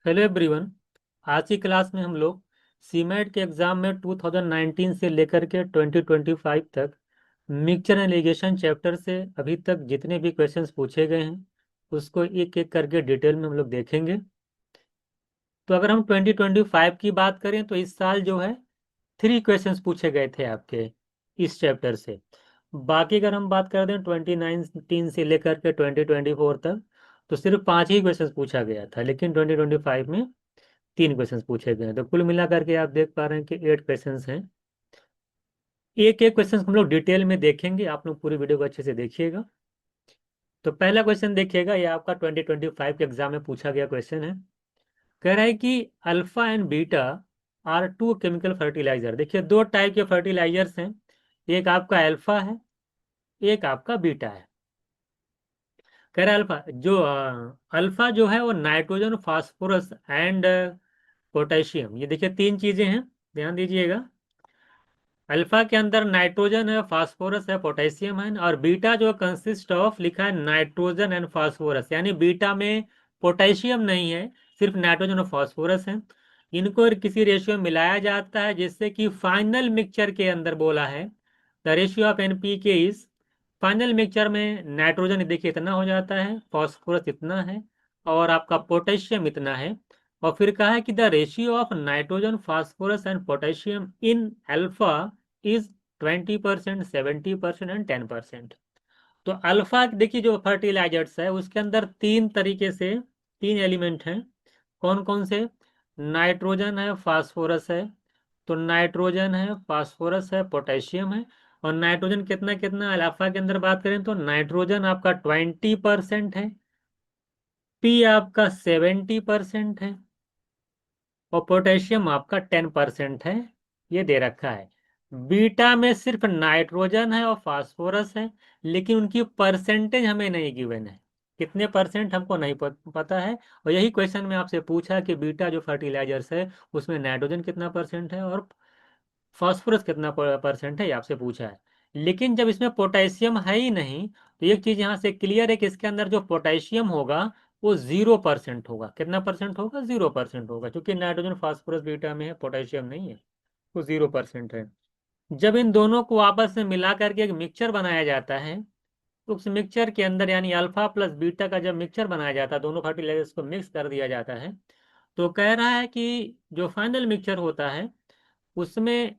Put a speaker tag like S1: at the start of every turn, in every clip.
S1: Hello everyone. आज की class में हम लोग सीमेट के एग्जाम में 2019 से लेकर के 2025 तक मिक्सचर एंड इरिगेशन चैप्टर से अभी तक जितने भी क्वेश्चंस पूछे गए हैं उसको एक एक करके डिटेल में हम लोग देखेंगे। तो अगर हम 2025 की बात करें तो इस साल जो है 3 क्वेश्चंस पूछे गए थे आपके इस चैप्टर से। बाकी अगर हम बात कर दें 2019 से लेकर के 2024 तक तो सिर्फ 5 ही क्वेश्चंस पूछा गया था, लेकिन 2025 में 3 क्वेश्चंस पूछे गए हैं। तो कुल मिला करके आप देख पा रहे हैं कि 8 क्वेश्चंस हैं। एक एक क्वेश्चन हम लोग डिटेल में देखेंगे, आप लोग पूरी वीडियो को अच्छे से देखिएगा। तो पहला क्वेश्चन देखिएगा, ये आपका 2025 के एग्जाम में पूछा गया क्वेश्चन है। कह रहा है कि alpha and beta are two chemical fertilizer. देखिए, दो टाइप के फर्टिलाइजर्स हैं, एक आपका अल्फा है, एक आपका बीटा है। कह रहा है अल्फा जो है वो नाइट्रोजन, फास्फोरस एंड पोटेशियम। ये देखिए 3 चीजें हैं, ध्यान दीजिएगा। अल्फा के अंदर नाइट्रोजन है, फास्फोरस है, पोटेशियम है, और बीटा जो कंसिस्ट ऑफ लिखा है नाइट्रोजन एंड फास्फोरस, यानी बीटा में पोटेशियम नहीं है, सिर्फ नाइट्रोजन और फास्फोरस है। इनको किसी रेशियो में मिलाया जाता है जिससे कि फाइनल मिक्सचर के अंदर बोला है the ratio of NPK is. Final mixture में नाइट्रोजन देखिए इतना हो जाता है, फास्फोरस इतना है, और आपका पोटेशियम इतना है। और फिर कहा है कि the ratio of nitrogen, phosphorus and potassium in alpha is 20%, 70% and 10%। तो अल्फा देखिए जो फर्टिलाइजर्स है उसके अंदर 3 तरीके से 3 एलिमेंट हैं। कौन कौन से? नाइट्रोजन है, फास्फोरस है। तो नाइट्रोजन है, फास्फोरस है, पोटेशियम है। और नाइट्रोजन कितना कितना अल्फा के अंदर बात करें तो नाइट्रोजन आपका 20% है, पी आपका 70% है, और पोटेशियम आपका 10% है। ये दे रखा है। बीटा में सिर्फ नाइट्रोजन है और फास्फोरस है, लेकिन उनकी परसेंटेज हमें नहीं गिवन है, कितने परसेंट हमको नहीं पता है। और यही क्वेश्चन में आपसे पूछा कि बीटा जो फर्टिलाइजर्स है उसमें नाइट्रोजन कितना परसेंट है और फास्फोरस कितना परसेंट है, ये आपसे पूछा है। लेकिन जब इसमें पोटेशियम है ही नहीं तो एक चीज यहाँ से क्लियर है कि इसके अंदर जो पोटेशियम होगा वो 0% होगा। कितना परसेंट होगा? 0% होगा, क्योंकि नाइट्रोजन फास्फोरस बीटा में है, पोटेशियम नहीं है, वो 0% है। जब इन दोनों को आपस में मिला करके एक मिक्सचर बनाया जाता है तो उस मिक्सचर के अंदर यानी अल्फा प्लस बीटा का जब मिक्सचर बनाया जाता है, दोनों फर्टिलाइजर्स को मिक्स कर दिया जाता है, तो कह रहा है कि जो फाइनल मिक्सचर होता है उसमें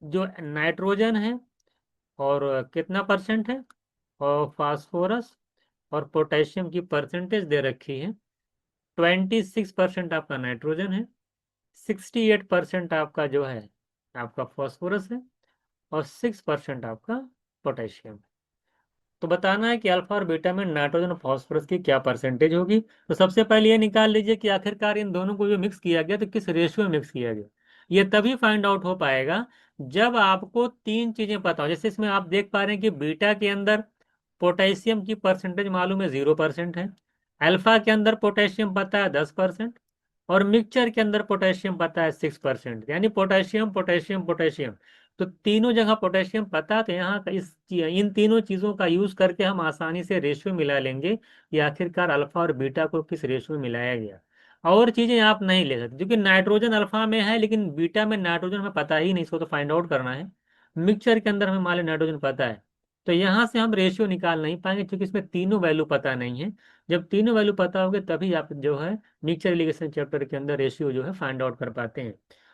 S1: जो नाइट्रोजन है और कितना परसेंट है, और फास्फोरस और पोटेशियम की परसेंटेज दे रखी है। 26% आपका नाइट्रोजन है, 68% आपका जो है आपका फास्फोरस है, और 6% आपका पोटेशियम है। तो बताना है कि अल्फा और बीटा में नाइट्रोजन और फास्फोरस की क्या परसेंटेज होगी। तो सबसे पहले ये निकाल लीजिए कि आखिरकार इन दोनों को जो मिक्स किया गया तो किस रेशियो में मिक्स किया गया। ये तभी फाइंड आउट हो पाएगा जब आपको 3 चीजें पता हो। जैसे इसमें आप देख पा रहे हैं कि बीटा के अंदर पोटेशियम की परसेंटेज मालूम है, 0% है। अल्फा के अंदर पोटेशियम पता है 10%, और मिक्सचर के अंदर पोटेशियम पता है 6%, यानी पोटेशियम पोटेशियम पोटेशियम। तो तीनों जगह पोटेशियम पता, तो यहाँ का इन तीनों चीजों का यूज करके हम आसानी से रेशियो मिला लेंगे कि आखिरकार अल्फा और बीटा को किस रेशियो में मिलाया गया। और चीजें आप नहीं ले सकते क्योंकि नाइट्रोजन अल्फा में है लेकिन बीटा में नाइट्रोजन हमें पता ही नहीं, इसको तो फाइंड आउट करना है। मिक्सचर के अंदर हमें मान लो नाइट्रोजन पता है, तो यहाँ से हम रेशियो निकाल नहीं पाएंगे क्योंकि इसमें तीनों वैल्यू पता नहीं है। जब तीनों वैल्यू पता होगे तभी आप जो है मिक्सचर एलिगेशन चैप्टर के अंदर रेशियो जो है फाइंड आउट कर पाते हैं।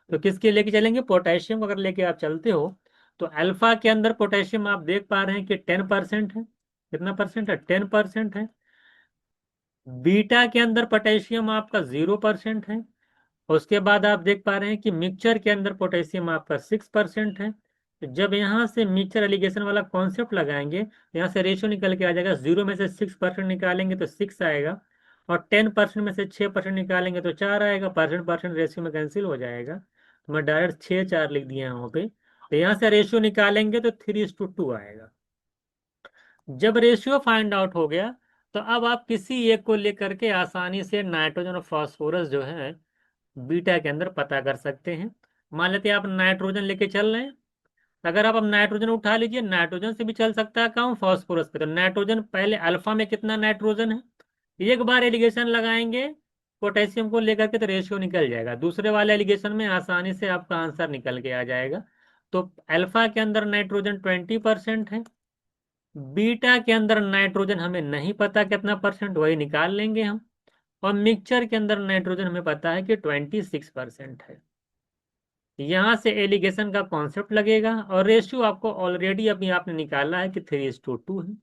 S1: तो किसके लेके चलेंगे? पोटेशियम अगर लेके आप चलते हो तो अल्फा के अंदर पोटेशियम आप देख पा रहे हैं कि 10% है। कितना परसेंट है? 10% है। बीटा के अंदर पोटेशियम आपका 0% है। उसके बाद आप देख पा रहे हैं कि मिक्सचर के अंदर पोटेशियम आपका 6% है। तो जब यहाँ से मिक्सचर एलिगेशन वाला कॉन्सेप्ट लगाएंगे तो यहाँ से रेशियो निकल के आ जाएगा, 0 में से 6% निकालेंगे तो 6 आएगा, और 10% में से 6% निकालेंगे तो 4 आएगा। परसेंट परसेंट रेशियो में कैंसिल हो जाएगा, तो मैं डायरेक्ट 6 4 लिख दिया यहाँ पे। तो यहाँ से रेशियो निकालेंगे तो 3:2 आएगा। जब रेशियो फाइंड आउट हो गया तो अब आप किसी एक को लेकर के आसानी से नाइट्रोजन और फास्फोरस जो है बीटा के अंदर पता कर सकते हैं। मान लेते हैं आप नाइट्रोजन लेके चल रहे हैं, अगर आप अब नाइट्रोजन उठा लीजिए, नाइट्रोजन से भी चल सकता है काम फास्फोरस पे। तो नाइट्रोजन पहले अल्फा में कितना नाइट्रोजन है, एक बार एलिगेशन लगाएंगे पोटेशियम को लेकर के तो रेशियो निकल जाएगा। दूसरे वाले एलिगेशन में आसानी से आपका आंसर निकल के आ जाएगा। तो अल्फा के अंदर नाइट्रोजन 20% है, बीटा के अंदर नाइट्रोजन हमें नहीं पता कितना परसेंट, वही निकाल लेंगे हम। और मिक्सचर के अंदर नाइट्रोजन हमें पता है कि 26% है। यहाँ से एलिगेशन का कॉन्सेप्ट लगेगा और रेशियो आपको ऑलरेडी अभी आपने निकाला है कि 3:2 है।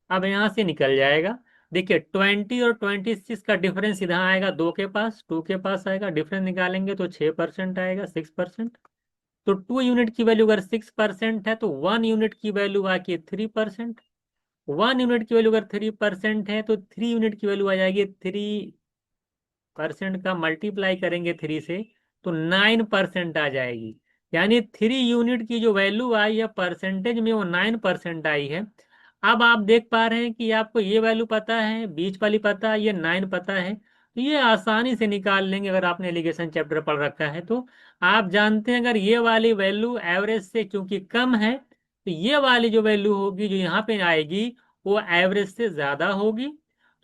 S1: अब यहाँ से निकल जाएगा। देखिए 20 और 26 का डिफरेंस इधर आएगा, 2 के पास, 2 के पास आएगा, डिफरेंस निकालेंगे तो 6% आएगा, 6%। तो 2 यूनिट की वैल्यू अगर 6% है तो 1 यूनिट की वैल्यू आके 3%। 1 यूनिट की वैल्यू अगर 3% है तो 3 यूनिट की वैल्यू आ जाएगी 3% का मल्टीप्लाई करेंगे 3 से तो 9% आ जाएगी। यानी 3 यूनिट की जो वैल्यू आई है परसेंटेज में वो 9% आई है। अब आप देख पा रहे हैं कि आपको ये वैल्यू पता है, बीच वाली पता है, ये 9 पता है, तो ये आसानी से निकाल लेंगे अगर आपने एलिगेशन चैप्टर पढ़ रखा है तो। आप जानते हैं अगर ये वाली वैल्यू एवरेज से चूंकि कम है तो ये वाली जो वैल्यू होगी जो यहाँ पे आएगी वो एवरेज से ज्यादा होगी।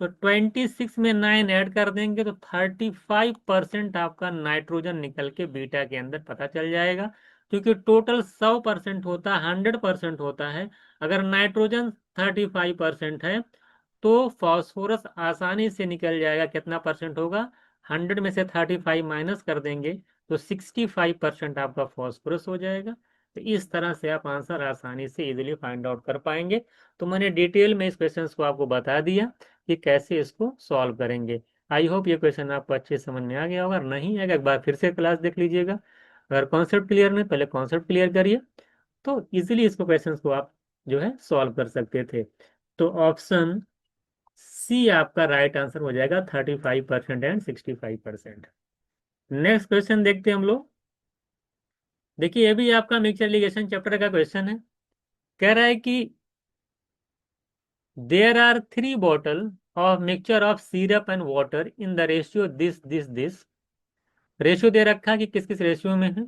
S1: तो 26 में 9 ऐड कर देंगे तो 35% आपका नाइट्रोजन निकल के बीटा के अंदर पता चल जाएगा। क्योंकि टोटल 100% होता है, 100% होता है। अगर नाइट्रोजन 35% है तो फॉस्फोरस आसानी से निकल जाएगा, कितना परसेंट होगा, 100 में से 35 माइनस कर देंगे तो 65% आपका फॉस्फोरस हो जाएगा। तो इस तरह से आप आंसर आसानी से इजीली फाइंड आउट कर पाएंगे। तो मैंने डिटेल में इस क्वेश्चन को आपको बता दिया कि कैसे इसको सॉल्व करेंगे। आई होप ये क्वेश्चन आपको अच्छे से समझ में आ गया होगा। अगर नहीं आएगा एक बार फिर से क्लास देख लीजिएगा। अगर कॉन्सेप्ट क्लियर नहीं, पहले कॉन्सेप्ट क्लियर करिए तो इजीली इसको क्वेश्चन को आप जो है सॉल्व कर सकते थे। तो ऑप्शन सी आपका राइट आंसर हो जाएगा, 35% एंड 65%। नेक्स्ट क्वेश्चन देखते हैं हम लोग। देखिए ये भी आपका मिक्सचर लिगेशन चैप्टर का क्वेश्चन है। कह रहा है कि there are 3 bottle of mixture of syrup and water in the ratio this. Ratio दे रखा है कि किस किस रेशियो में है।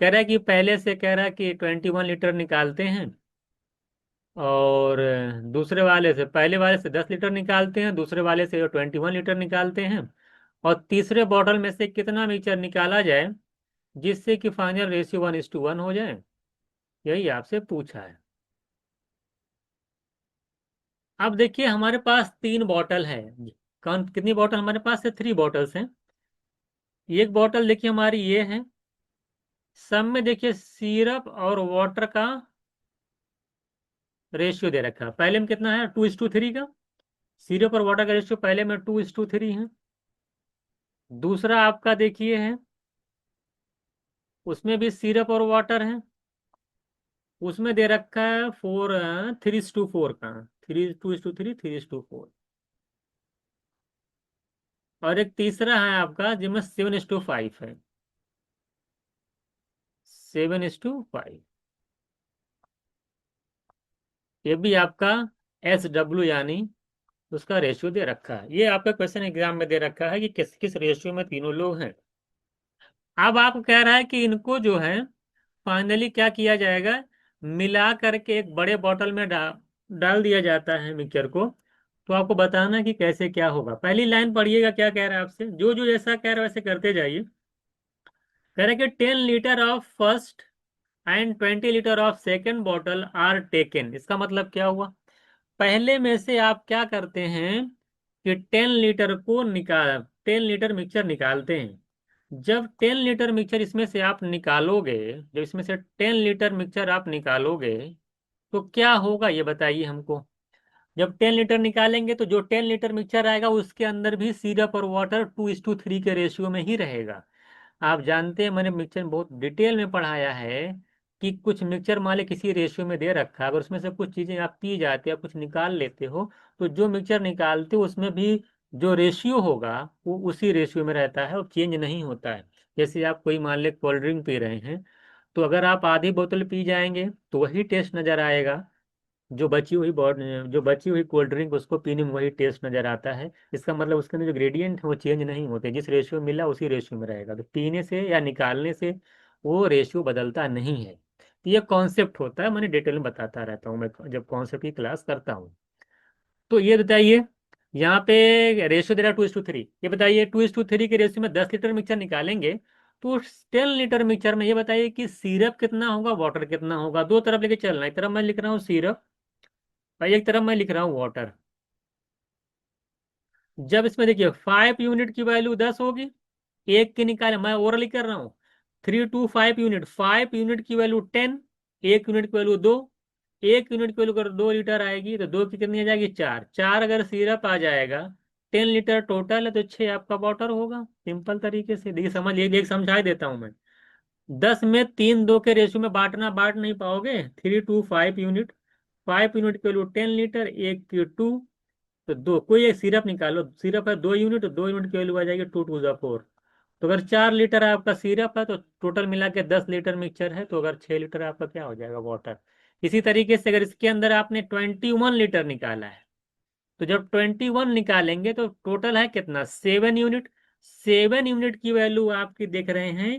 S1: कह रहा है कि पहले से कह रहा है कि 21 लीटर निकालते हैं, और दूसरे वाले से, पहले वाले से 10 लीटर निकालते हैं, दूसरे वाले से 21 लीटर निकालते हैं, और तीसरे बॉटल में से कितना मिक्सचर निकाला जाए जिससे कि फाइनल रेशियो 1:1 हो जाए, यही आपसे पूछा है। अब देखिए हमारे पास 3 बॉटल है। कौन कितनी बॉटल हमारे पास है, 3 बॉटल्स हैं। एक बॉटल देखिए हमारी ये है। सब में देखिए सिरप और वाटर का रेशियो दे रखा है। पहले में कितना है, 2:3 का। सिरप और वाटर का रेशियो पहले में 2:3 है। दूसरा आपका देखिए है, उसमें भी सिरप और वाटर है, उसमें दे रखा है 3:4 का, 3:3, 3:4। और एक तीसरा है आपका जिसमें 7:5 है, 7:5। ये भी आपका SW यानी उसका रेशियो दे रखा है। ये आपका क्वेश्चन एग्जाम में दे रखा है कि किस किस रेशियो में तीनों लोग हैं। अब आपको कह रहा है कि इनको जो है फाइनली क्या किया जाएगा, मिला करके एक बड़े बॉटल में डाल दिया जाता है मिक्सचर को। तो आपको बताना है कि कैसे क्या होगा। पहली लाइन पढ़िएगा, क्या कह रहा है आपसे, जो जो जैसा कह रहा है वैसे करते जाइए। कह रहा है कि 10 litre of first and 20 litre of second bottle are taken. इसका मतलब क्या हुआ, पहले में से आप क्या करते हैं कि 10 लीटर को निकाल 10 लीटर मिक्सचर निकालते हैं। जब 10 लीटर मिक्सचर इसमें से आप निकालोगे, जब इसमें से 10 लीटर मिक्सचर आप निकालोगे तो क्या होगा ये बताइए हमको। जब 10 लीटर निकालेंगे तो जो 10 लीटर मिक्सचर आएगा उसके अंदर भी सिरप और वाटर 2:3 के रेशियो में ही रहेगा। आप जानते हैं मैंने मिक्सचर में बहुत डिटेल में पढ़ाया है कि कुछ मिक्सचर मान ली किसी रेशियो में दे रखा है, अगर उसमें से कुछ चीजें आप पी जाते हो, कुछ निकाल लेते हो, तो जो मिक्सचर निकालते हो उसमें भी जो रेशियो होगा वो उसी रेशियो में रहता है और चेंज नहीं होता है। जैसे आप कोई मान ले कोल्ड ड्रिंक पी रहे हैं, तो अगर आप आधी बोतल पी जाएंगे तो वही टेस्ट नजर आएगा, जो बची हुई कोल्ड ड्रिंक उसको पीने में वही टेस्ट नजर आता है। इसका मतलब उसके अंदर जो ग्रेडियंट है वो चेंज नहीं होते, जिस रेशियो मिला उसी रेशियो में रहेगा। तो पीने से या निकालने से वो रेशियो बदलता नहीं है। तो ये कॉन्सेप्ट होता है, मैंने डिटेल में बताता रहता हूँ मैं जब कॉन्सेप्ट की क्लास करता हूँ। तो ये बताइए यहाँ पे रेशियो दे रहा है 2:3। ये बताइए 2:3 के रेशियो में 10 लीटर मिक्सचर निकालेंगे तो 10 लीटर मिक्सचर में ये बताइए कि सिरप कितना होगा, वाटर कितना होगा। दो तरफ लेके चलना है, एक तरफ मैं लिख रहा हूँ सिरप और एक तरफ मैं लिख रहा हूँ वाटर। जब इसमें देखिए 5 यूनिट की वैल्यू 10 होगी, एक की निकाले, मैं ओरली कर रहा हूँ। 3 to 5 यूनिट, 5 यूनिट की वैल्यू 10, एक यूनिट की वैल्यू 2। एक यूनिट की वैल्यू अगर 2 लीटर आएगी तो दो की कितनी आ जाएगी, चार। चार अगर सिरप आ जाएगा, 10 लीटर टोटल है तो 6 आपका वाटर होगा। सिंपल तरीके से देखिए, समझ एक समझा ही देता हूँ मैं। 10 में 3 2 के रेशियो में बांटना, बांट नहीं पाओगे। 3 to 5 यूनिट, 5 यूनिट की वैल्यू 10 लीटर, एक की 2, तो दो, कोई एक सिरप निकालो, सिरप है 2 यूनिट, तो 2 यूनिट की वैल्यू आ जाएगी 2 to 4। तो अगर 4 लीटर आपका सिरप है तो टोटल मिला के 10 लीटर मिक्सचर है, तो अगर 6 लीटर आपका क्या हो जाएगा, वाटर। इसी तरीके से अगर इसके अंदर आपने 21 लीटर निकाला है, तो जब 21 निकालेंगे तो टोटल है कितना, 7 यूनिट। 7 यूनिट की वैल्यू आपकी देख रहे हैं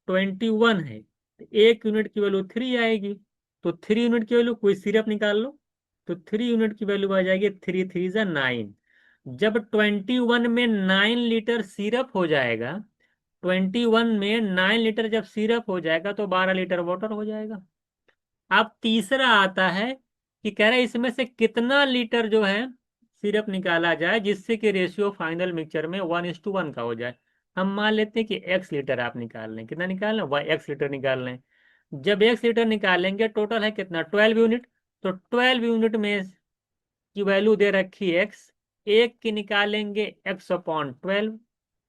S1: 21 है, तो एक यूनिट की वैल्यू 3 आएगी। तो 3 यूनिट की वैल्यू, कोई सिरप निकाल लो, तो 3 यूनिट की वैल्यू आ जाएगी 3 3 9। जब 21 में 9 लीटर सिरप हो जाएगा, 21 में 9 लीटर जब सिरप हो जाएगा तो 12 लीटर वाटर हो जाएगा। अब तीसरा आता है कि कह रहा है इसमें से कितना लीटर जो है सिरप निकाला जाए जिससे कि रेशियो फाइनल मिक्सचर में 1:1 का हो जाए। हम मान लेते हैं कि x लीटर आप निकाल लें, कितना निकाल लें, वह x लीटर निकाल लें। जब x लीटर निकालेंगे टोटल है कितना, 12 यूनिट। तो 12 यूनिट में की वैल्यू दे रखी है x, एक की निकालेंगे x/12।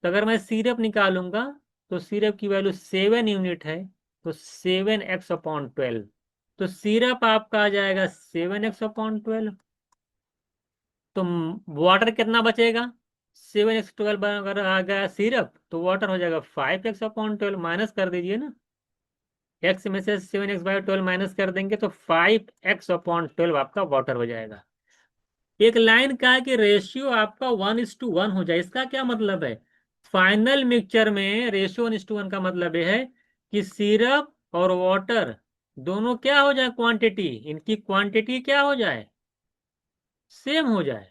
S1: तो अगर मैं सिरप निकालूंगा तो सिरप की वैल्यू 7 यूनिट है, तो 7x/12। तो सिरप आपका आ जाएगा 7x/12। तो वाटर कितना बचेगा, 7x/12 अगर आ गया सिरप तो वाटर हो जाएगा 5x/12, माइनस कर दीजिए ना। एक्स में से 7x/12 माइनस कर देंगे तो 5x/12 आपका वाटर हो जाएगा। एक लाइन का है कि रेशियो आपका 1:1 हो जाए, इसका क्या मतलब है, फाइनल मिक्सचर में रेशियो 1:1 का मतलब यह है कि सिरप और वाटर दोनों क्या हो जाए, क्वांटिटी, इनकी क्वांटिटी क्या हो जाए, सेम हो जाए।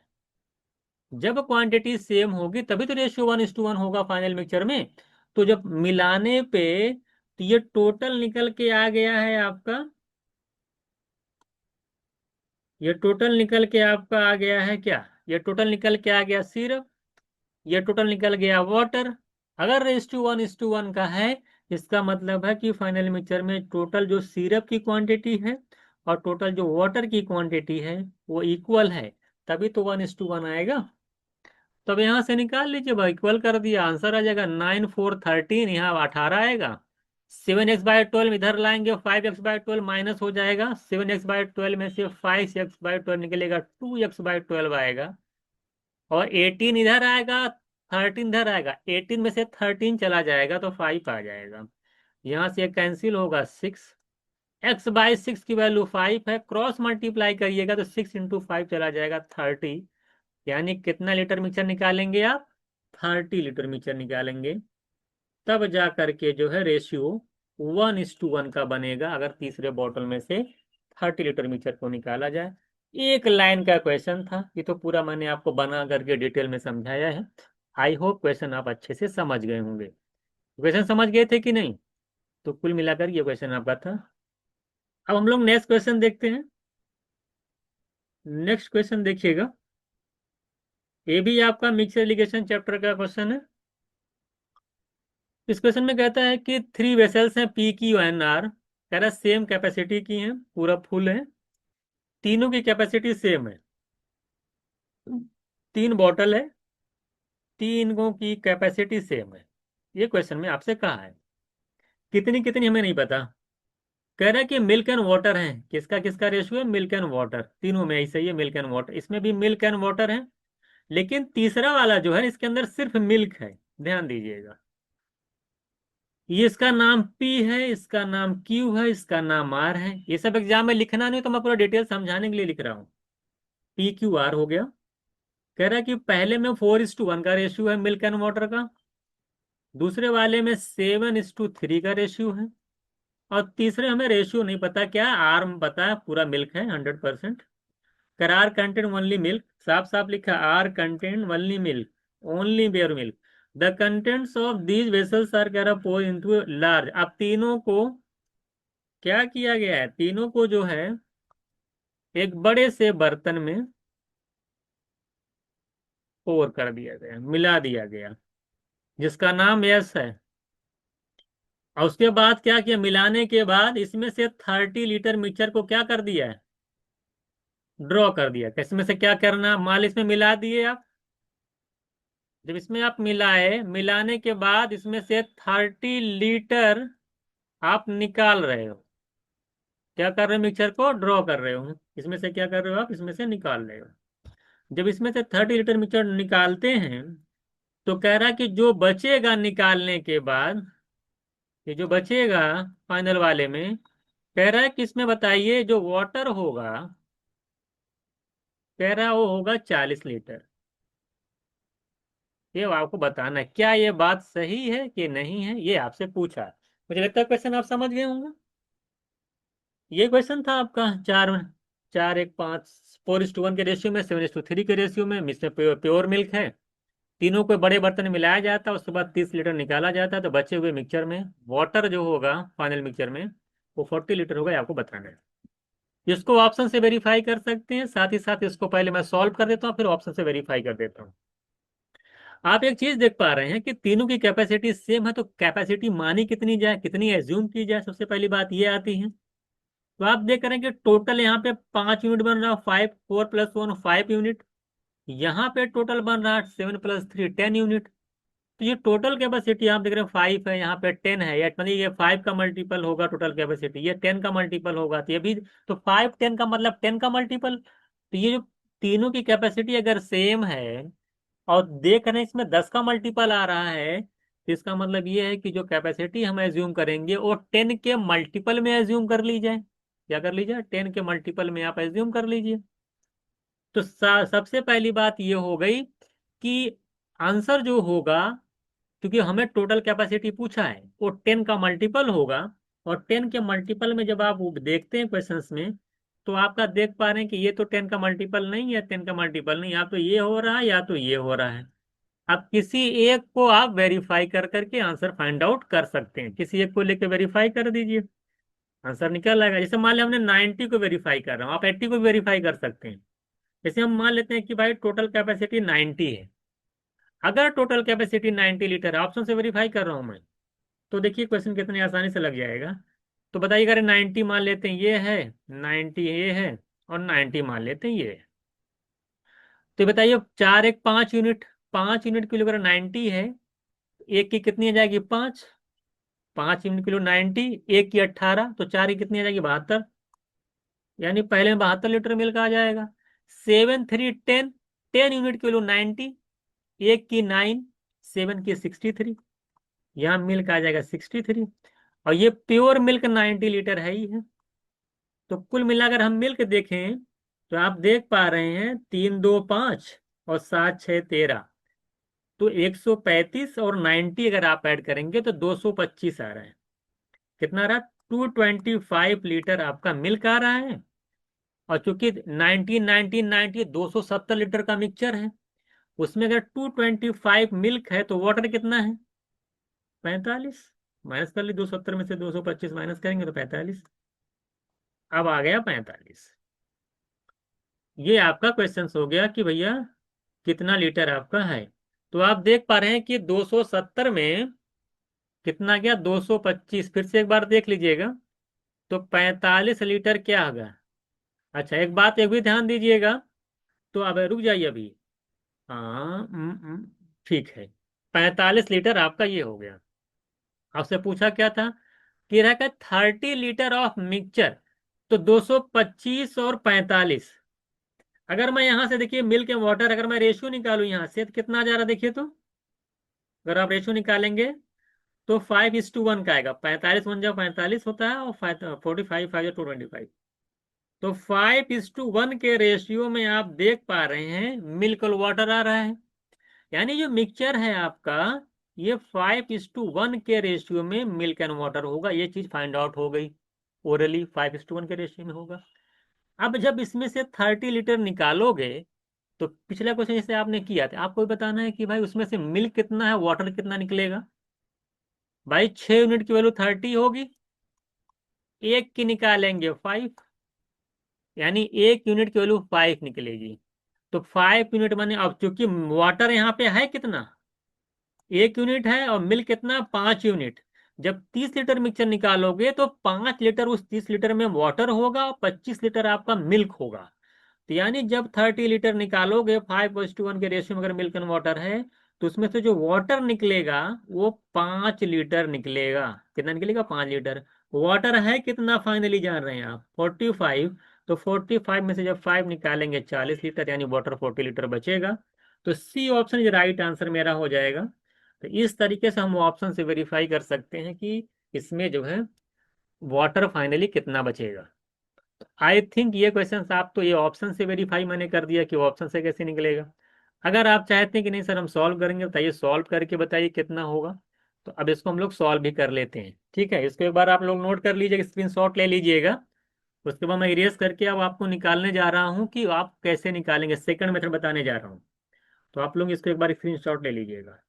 S1: जब क्वांटिटी सेम होगी तभी तो रेशियो 1:1 होगा फाइनल मिक्सचर में। तो जब मिलाने पे तो ये टोटल निकल के आ गया है आपका, ये टोटल निकल के आपका आ गया है क्या, ये टोटल निकल के आ गया सिरप, ये टोटल निकल गया वाटर। अगर रेस टू वन का है, इसका मतलब है कि फाइनल मिक्सचर में टोटल जो सिरप की क्वांटिटी है और टोटल जो वाटर की क्वांटिटी है वो इक्वल है, तभी तो 1:1 आएगा। तब यहाँ से निकाल लीजिए भाई, इक्वल कर दिया, आंसर आ जाएगा 9 4 13, यहाँ 18 आएगा। 7x/12 इधर लाएंगे, 5x/12 माइनस हो जाएगा, 7x/12 में से 5x/12 निकलेगा, 2x/12 आएगा। और 18 इधर आएगा, 13 इधर आएगा, 18 में से 13 चला जाएगा तो 5 आ जाएगा। यहाँ से कैंसिल होगा 6। x/6 की वैल्यू 5 है, क्रॉस मल्टीप्लाई करिएगा तो 6 × 5 चला जाएगा 30। यानी कितना लीटर मिक्सचर निकालेंगे आप, 30 लीटर मिक्सचर निकालेंगे। तब जा करके जो है रेशियो 1:1 का बनेगा, अगर तीसरे बॉटल में से 30 लीटर मिक्सचर को निकाला जाए। एक लाइन का क्वेश्चन था, ये तो पूरा मैंने आपको बना करके डिटेल में समझाया है। आई होप क्वेश्चन आप अच्छे से समझ गए होंगे। क्वेश्चन समझ गए थे कि नहीं, तो कुल मिलाकर ये क्वेश्चन आपका था। अब हम लोग नेक्स्ट क्वेश्चन देखते हैं। नेक्स्ट क्वेश्चन देखिएगा, ये भी आपका मिक्सर इरिगेशन चैप्टर का क्वेश्चन है। इस क्वेश्चन में कहता है कि 3 वेसल्स हैं, पी क्यू एन आर, कह रहा है सेम कैपेसिटी की हैं, पूरा फुल है, तीनों की कैपेसिटी सेम है। 3 बॉटल है, तीनों की कैपेसिटी सेम है। ये क्वेश्चन में आपसे कहा है, कितनी कितनी हमें नहीं पता। कह रहा है कि मिल्क एंड वाटर है, किसका किसका रेशियो है, मिल्क एंड वाटर, तीनों में ऐसे ही है, मिल्क एंड वाटर, इसमें भी मिल्क एंड वाटर है। लेकिन तीसरा वाला जो है इसके अंदर सिर्फ मिल्क है, ध्यान दीजिएगा। ये इसका नाम पी है, इसका नाम क्यू है, इसका नाम आर है। ये सब एग्जाम में लिखना नहीं तो मैं पूरा डिटेल समझाने के लिए लिख रहा हूँ। पी क्यू आर हो गया। कह रहा है कि पहले में 4:1 का रेशियो है मिल्क एंड वाटर का, दूसरे वाले में 7:3 का रेशियो है, और तीसरे हमें रेशियो नहीं पता क्या, आर में पता है पूरा मिल्क है 100%। कर आर कंटेन ओनली मिल्क, साफ साफ लिखा are contain only milk, only bare milk, the contents of these vessels are care pour into large. अब तीनों को क्या किया गया है, तीनों को जो है एक बड़े से बर्तन में पोर कर दिया गया, मिला दिया गया, जिसका नाम यस है। और उसके बाद क्या किया, मिलाने के बाद इसमें से 30 लीटर मिक्सचर को क्या कर दिया है, ड्रॉ कर दिया। इसमें से क्या करना, माल इसमें मिला दिए आप। जब इसमें आप मिलाए, मिलाने के बाद इसमें से 30 लीटर आप निकाल रहे हो। क्या कर रहे हो, मिक्सचर को ड्रॉ कर रहे हो, इसमें से क्या कर रहे हो आप, इसमें से निकाल रहे हो। जब इसमें से 30 लीटर मिक्सचर निकालते हैं, तो कह रहा है कि जो बचेगा निकालने के बाद, ये जो बचेगा फाइनल वाले में, कह रहा है कि इसमें बताइए जो वाटर होगा, कह रहा है वो होगा 40 लीटर। ये आपको बताना है क्या ये बात सही है कि नहीं है, ये आपसे पूछा है। मुझे लगता है क्वेश्चन आप समझ गए होंगे। ये क्वेश्चन था आपका 4:1:5, 4:1 के रेशियो में, 7:3 के रेशियो में, इसमें प्योर मिल्क है। तीनों को बड़े बर्तन में मिलाया जाता है, उसके बाद 30 लीटर निकाला जाता है, तो बचे हुए मिक्सचर में वाटर जो होगा फाइनल मिक्सचर में, वो 40 लीटर होगा, ये आपको बताना है। इसको ऑप्शन से वेरीफाई कर सकते हैं, साथ ही साथ इसको पहले मैं सॉल्व कर देता हूँ, फिर ऑप्शन से वेरीफाई कर देता हूँ। आप एक चीज देख पा रहे हैं कि तीनों की कैपेसिटी सेम है, तो कैपेसिटी मानी कितनी जाए, कितनी एज्यूम की जाए, सबसे पहली बात ये आती है। तो आप देख रहे हैं कि टोटल यहाँ पे 5 यूनिट बन रहा है, 5, 4+1 5 यूनिट। यहाँ पे टोटल बन रहा है 7+3 10 यूनिट। तो ये टोटल कैपेसिटी आप देख रहे हैं 5 है, यहाँ पे 10 है, या मतलब ये 5 का मल्टीपल होगा टोटल कैपेसिटी, ये 10 का मल्टीपल होगा, तो ये भी, तो 5 10 का मतलब 10 का मल्टीपल। तो ये जो तीनों की कैपेसिटी अगर सेम है, और देख रहे हैं इसमें 10 का मल्टीपल आ रहा है, तो इसका मतलब ये है कि जो कैपेसिटी हम एज्यूम करेंगे वो 10 के मल्टीपल में एज्यूम कर ली जाए। क्या कर लीजिए, 10 के मल्टीपल में आप एज्यूम कर लीजिए। तो सबसे पहली बात ये हो गई कि आंसर जो होगा, क्योंकि हमें टोटल कैपेसिटी पूछा है, वो 10 का मल्टीपल होगा। और 10 के मल्टीपल में जब आप वो देखते हैं क्वेश्चंस में, तो आपका देख पा रहे हैं कि ये तो 10 का मल्टीपल नहीं है, 10 का मल्टीपल नहीं, या तो ये हो रहा है या तो ये हो रहा है। अब किसी एक को आप वेरीफाई कर करके आंसर फाइंड आउट कर सकते हैं, किसी एक को लेके वेरीफाई कर दीजिए, आंसर निकल आएगा। जैसे मान लिया हमने 90 को वेरीफाई कर रहा हूँ, आप 80 को वेरीफाई कर सकते हैं। जैसे हम मान लेते हैं कि भाई टोटल कैपेसिटी 90 है। अगर टोटल कैपेसिटी 90 लीटर है, ऑप्शन से वेरीफाई कर रहा हूं मैं, तो देखिए क्वेश्चन कितने आसानी से लग जाएगा। तो बताइए, अगर 90 मान लेते हैं ये है, 90 ये है, और 90 मान लेते हैं ये है, तो बताइए 4:1 5 यूनिट, 5 यूनिट किलो अगर 90 है, एक की कितनी आ जाएगी, 5। 5 यूनिट किलो 90, एक की 18, तो चार की कितनी आ जाएगी, 72। यानी पहले में 72 लीटर मिल्क आ जाएगा। 7 3 10, 10 यूनिट किलो 90, एक की 9, 7 की 63, यहाँ मिल्क आ जाएगा 63। और ये प्योर मिल्क 90 लीटर है ही है। तो कुल मिलाकर हम मिल्क देखें, तो आप देख पा रहे हैं 3 2 5 और 7 6 13, तो 135 और 90 अगर आप ऐड करेंगे तो 225 आ रहा है। कितना आ रहा है, 225 लीटर आपका मिल्क आ रहा है। और चूंकि 19 19 90 270 लीटर का मिक्सचर है, उसमें अगर 225 मिल्क है, तो वाटर कितना है, 45। माइनस कर ली, 270 में से 225 माइनस करेंगे तो 45। अब आ गया 45। ये आपका क्वेश्चन हो गया कि भैया कितना लीटर आपका है। तो आप देख पा रहे हैं कि 270 में कितना गया, 225, फिर से एक बार देख लीजिएगा, तो 45 लीटर क्या होगा। अच्छा, एक बात एक भी ध्यान दीजिएगा। तो अब रुक जाइए अभी। हाँ, ठीक है, 45 लीटर आपका ये हो गया। आपसे पूछा क्या था, कि रहा 30 लीटर ऑफ मिक्सचर, तो 225 और 45। अगर मैं यहां से देखिए मिल्क एंड वाटर, अगर मैं रेशियो निकालू यहाँ से, तो कितना आ जा रहा है देखिए तो। अगर आप रेशियो निकालेंगे तो 5:1 का आएगा, 45 बन जाओ 45 होता है, और 45 5 225। तो 5:1 के रेशियो में आप देख पा रहे हैं मिल्क और वाटर आ रहा है। यानी जो मिक्सचर है आपका, ये 5:1 के रेशियो में मिल्क एंड वाटर होगा, ये चीज फाइंड आउट हो गई। ओरली 5:1 के रेशियो में होगा। अब जब इसमें से 30 लीटर निकालोगे तो पिछला क्वेश्चन जैसे आपने किया था, आपको भी बताना है कि भाई उसमें से मिल्क कितना है, वाटर कितना निकलेगा। भाई 6 यूनिट की वैल्यू 30 होगी, एक की निकालेंगे 5, यानी 1 यूनिट की वैल्यू 5 निकलेगी। तो 5 यूनिट माने, अब चूंकि वाटर यहाँ पे है कितना, 1 यूनिट है, और मिल्क कितना, 5 यूनिट। जब 30 लीटर मिक्सचर निकालोगे तो 5 लीटर उस 30 लीटर में वाटर होगा और 25 लीटर आपका मिल्क होगा। तो यानी जब 30 लीटर निकालोगे 5:1 के रेशियो में, अगर मिल्क एंड वाटर है, तो उसमें से जो वाटर निकलेगा वो 5 लीटर निकलेगा। कितना निकलेगा, 5 लीटर। वाटर है कितना फाइनली जान रहे हैं आप, 45। तो 45 में से जब 5 निकालेंगे 40 लीटर, यानी वाटर 40 लीटर बचेगा। तो सी ऑप्शन राइट आंसर मेरा हो जाएगा। तो इस तरीके से हम ऑप्शन से वेरीफाई कर सकते हैं कि इसमें जो है वाटर फाइनली कितना बचेगा। आई थिंक ये क्वेश्चन आप, तो ये ऑप्शन से वेरीफाई मैंने कर दिया कि ऑप्शन से कैसे निकलेगा। अगर आप चाहते हैं कि नहीं सर हम सॉल्व करेंगे, बताइए सॉल्व करके बताइए कितना होगा। तो अब इसको हम लोग सॉल्व भी कर लेते हैं, ठीक है। इसको एक बार आप लोग नोट कर लीजिएगा, स्क्रीनशॉट ले लीजिएगा। उसके बाद मैं इरेज करके अब आपको निकालने जा रहा हूँ कि आप कैसे निकालेंगे, सेकंड मेथड बताने जा रहा हूँ। तो आप लोग इसको एक बार स्क्रीनशॉट ले लीजिएगा।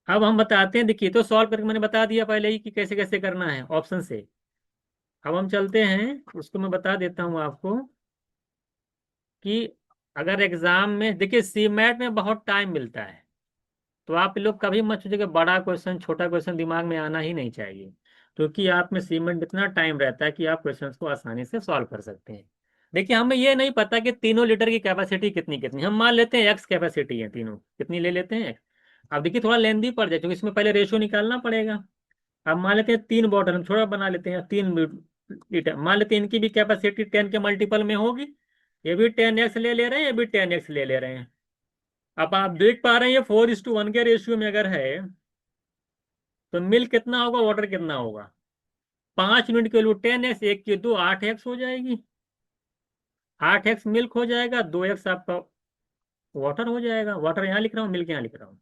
S1: अब हम बताते हैं, देखिए तो सॉल्व करके मैंने बता दिया पहले ही कि कैसे कैसे करना है ऑप्शन से। अब हम चलते हैं, उसको मैं बता देता हूँ आपको कि अगर एग्जाम में, देखिए सीमैट में बहुत टाइम मिलता है, तो आप लोग कभी मत सोचिए कि बड़ा क्वेश्चन छोटा क्वेश्चन दिमाग में आना ही नहीं चाहिए, क्योंकि आप में सीमेंट इतना टाइम रहता है कि आप क्वेश्चन को आसानी से सॉल्व कर सकते हैं। देखिए हमें ये नहीं पता कि तीनों लीटर की कैपेसिटी कितनी कितनी, हम मान लेते हैं एक्स कैपेसिटी है तीनों, कितनी ले लेते हैं। अब देखिए थोड़ा लेंदी पड़ जाए, क्योंकि इसमें पहले रेशियो निकालना पड़ेगा। अब मान लेते हैं 3 बॉटल, हम थोड़ा बना लेते हैं, 3 लीटर मान लेते हैं, इनकी भी कैपेसिटी 10 के मल्टीपल में होगी। ये भी 10x ले रहे हैं, ये भी 10x ले रहे हैं। अब आप देख पा रहे हैं ये 4:1 के रेशियो में अगर है, तो मिल्क कितना होगा, वाटर कितना होगा। 5 यूनिट के लिए 10x, एक की दो, 8x हो जाएगी। 8x मिल्क हो जाएगा, 2x आपका वाटर हो जाएगा। वाटर यहाँ लिख रहा हूँ, मिल्क यहाँ लिख रहा हूँ।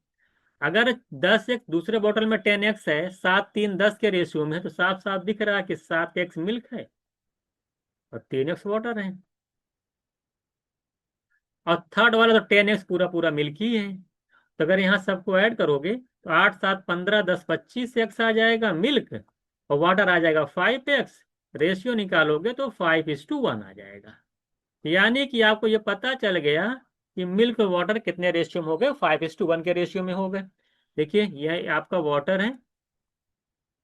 S1: अगर 10x दूसरे बोतल में 10x है, 7 3 10 के रेशियो में है, तो साफ साफ दिख रहा है कि 7x मिल्क है और 3x वाटर है। और थर्ड वाला तो 10x पूरा पूरा मिल्क ही है। तो अगर यहाँ सबको ऐड करोगे तो 8 7 15 10 25x आ जाएगा मिल्क, और वाटर आ जाएगा 5x। रेशियो निकालोगे तो 5:1 आ जाएगा। यानी कि आपको ये पता चल गया कि मिल्क और वाटर कितने रेशियो में हो गए, 5:1 के रेशियो में हो गए। देखिए यह आपका वाटर है,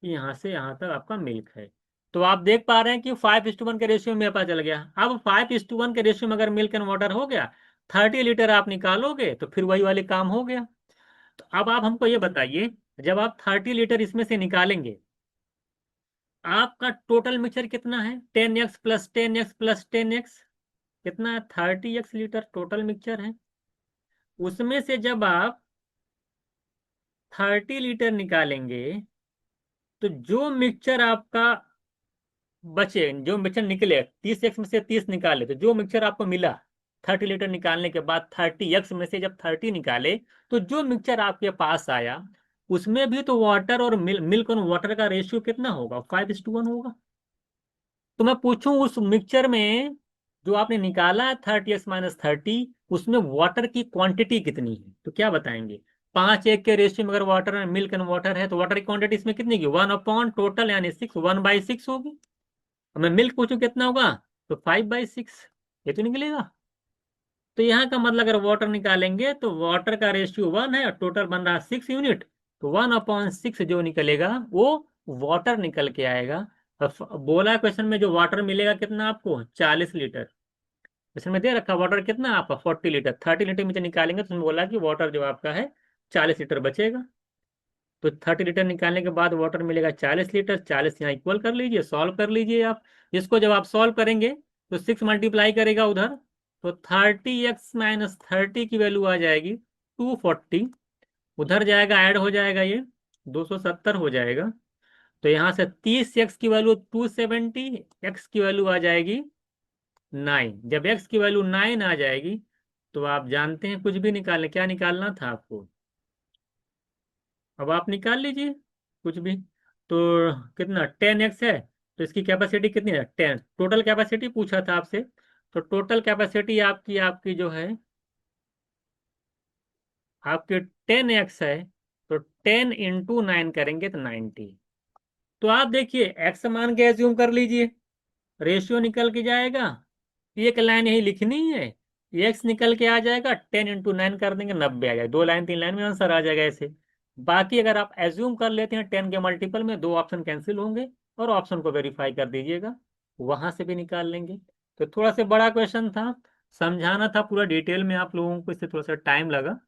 S1: यहाँ से यहाँ तक आपका मिल्क है। तो आप देख पा रहे हैं कि 5:1 के रेशियो में पता चल गया। अब 5:1 के रेशियो में अगर मिल्क एंड वाटर हो गया, 30 लीटर आप निकालोगे तो फिर वही वाले काम हो गया। तो अब आप हमको ये बताइए, जब आप 30 लीटर इसमें से निकालेंगे, आपका टोटल मिक्सचर कितना है, 10x + 10x + 10x, कितना है, 30x लीटर टोटल मिक्सचर है। उसमें से जब आप 30 लीटर निकालेंगे, तो जो मिक्सचर आपका बचे, जो मिक्सचर निकले, 30x में से 30 निकाले, तो जो मिक्सचर आपको मिला 30 लीटर निकालने के बाद, 30x में से जब 30 निकाले, तो जो मिक्सचर आपके पास आया उसमें भी तो वाटर और मिल्क और वाटर का रेशियो कितना होगा, 5:1 होगा। तो मैं पूछूं उस मिक्सचर में जो आपने निकाला है 30x - 30, उसमें वाटर की क्वांटिटी कितनी है, तो क्या बताएंगे। 5:1 के रेशियो में अगर water and milk and water है, तो वाटर की क्वांटिटी इसमें कितनी की, 1/टोटल यानी 6, 1/6 होगी। अब मैं मिल्क पूछूं कितना होगा, तो 5/6, ये तो निकलेगा। तो यहाँ का मतलब अगर वाटर निकालेंगे तो वाटर का रेशियो 1 है और टोटल बन रहा है 6 यूनिट, तो 1/6 जो निकलेगा वो वाटर निकल के आएगा। और बोला क्वेश्चन में जो वाटर मिलेगा कितना आपको, 40 लीटर। क्वेश्चन में दे रखा वाटर कितना आपका, 40 लीटर। 30 लीटर में से निकालेंगे तो उसमें बोला कि वाटर जो आपका है 40 लीटर बचेगा। तो 30 लीटर निकालने के बाद वाटर मिलेगा 40 लीटर, 40 यहाँ इक्वल कर लीजिए, सॉल्व कर लीजिए आप। इसको जब आप सॉल्व करेंगे तो 6 मल्टीप्लाई करेगा उधर, तो 30x - 30 की वैल्यू आ जाएगी 240। उधर जाएगा, ऐड हो जाएगा ये, 270 हो जाएगा। तो यहाँ से 30x की वैल्यू 270, x की वैल्यू आ जाएगी 9। जब x की वैल्यू 9 आ जाएगी, तो आप जानते हैं कुछ भी निकालने, क्या निकालना था आपको, अब आप निकाल लीजिए कुछ भी। तो कितना 10x है, तो इसकी कैपेसिटी कितनी है, 10। टोटल कैपेसिटी पूछा था आपसे, तो टोटल कैपेसिटी आपकी आपकी जो है आपके 10x है, तो 10 × 9 करेंगे तो 90। तो आप देखिए एक्स मान के एज्यूम कर लीजिए, रेशियो निकल के जाएगा, एक लाइन यही लिखनी है, एक्स निकल के आ जाएगा, 10 × 9 कर देंगे 90 आ जाएगा, 2 लाइन 3 लाइन में आंसर आ जाएगा ऐसे। बाकी अगर आप एज्यूम कर लेते हैं 10 के मल्टीपल में, दो ऑप्शन कैंसिल होंगे और ऑप्शन को वेरीफाई कर दीजिएगा, वहां से भी निकाल लेंगे। तो थोड़ा सा बड़ा क्वेश्चन था, समझाना था पूरा डिटेल में आप लोगों को, इससे थोड़ा सा टाइम लगा,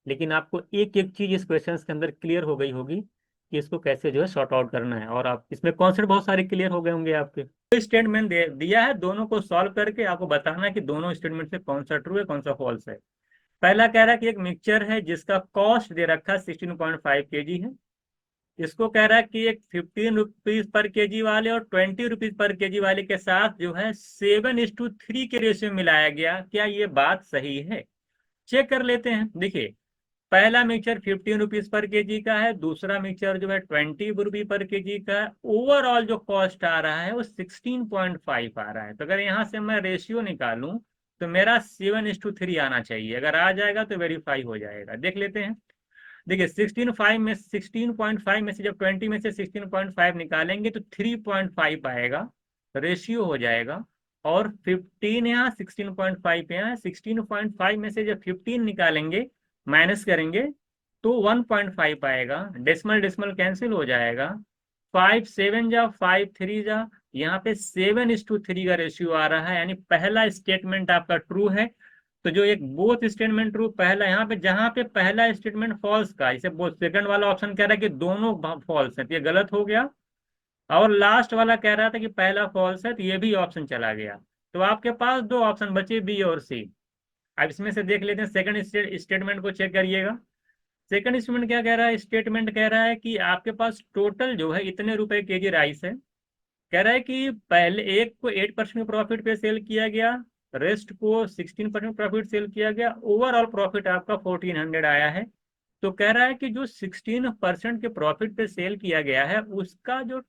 S1: लेकिन आपको एक एक चीज इस क्वेश्चन के अंदर क्लियर हो गई होगी कि इसको कैसे जो है सॉर्ट आउट करना है, और आप इसमें कॉन्सेप्ट बहुत सारे क्लियर हो गए होंगे आपके। स्टेटमेंट दिया है, दोनों को सॉल्व करके आपको बताना है कि दोनों स्टेटमेंट से कौन सा ट्रू है कौन सा फॉल्स है। पहला कह रहा है कि एक मिक्सचर है जिसका कॉस्ट दे रखा है 16.5 kg है। इसको कह रहा है कि एक 15 रुपीज पर केजी वाले और 20 रुपीज पर केजी वाले के साथ जो है 7:3 के रेशियो में मिलाया गया, क्या ये बात सही है? चेक कर लेते हैं। देखिए, पहला मिक्सचर 15 रुपीज पर केजी का है, दूसरा मिक्सचर जो है 20 रुपी पर केजी का है। ओवरऑल जो कॉस्ट आ रहा है वो 16.5 आ रहा है। तो अगर यहाँ से मैं रेशियो निकालूं तो मेरा 7:3 आना चाहिए, अगर आ जाएगा तो वेरीफाई हो जाएगा। देख लेते हैं। देखिए 16.5 में से जब 20 में से 16.5 निकालेंगे तो 3.5 आएगा, रेशियो हो जाएगा। और 15 यहाँ 16.5 यहाँ, 16.5 में से जब 15 निकालेंगे माइनस करेंगे तो 1.5 आएगा, डेसिमल डेसिमल कैंसिल हो जाएगा। 5 7 जा 5 3 जा, यहाँ पे 7:3 का रेशियो आ रहा है, यानी पहला स्टेटमेंट आपका ट्रू है। तो जो एक बोथ स्टेटमेंट ट्रू, पहला यहाँ पे जहां पे पहला स्टेटमेंट फॉल्स का, इसे बोथ, सेकंड वाला ऑप्शन कह रहा है कि दोनों फॉल्स है, तो ये गलत हो गया। और लास्ट वाला कह रहा था कि पहला फॉल्स है, तो ये भी ऑप्शन चला गया। तो आपके पास दो ऑप्शन बचे, बी और सी। अब इसमें से देख लेते हैं सेकंड स्टेटमेंट को, चेक करिएगा। सेकंड स्टेटमेंट क्या कह रहा है? स्टेटमेंट कह रहा है कि आपके पास टोटल जो है इतने रुपए केजी राइस है। कह रहा है कि पहले एक को 8% प्रॉफिट पे सेल किया गया, रेस्ट को 16% प्रॉफिट सेल किया गया, ओवरऑल प्रॉफिट आपका 1400 आया है। तो कह रहा है कि जो 16% के प्रॉफिट पे सेल किया गया है उसका जो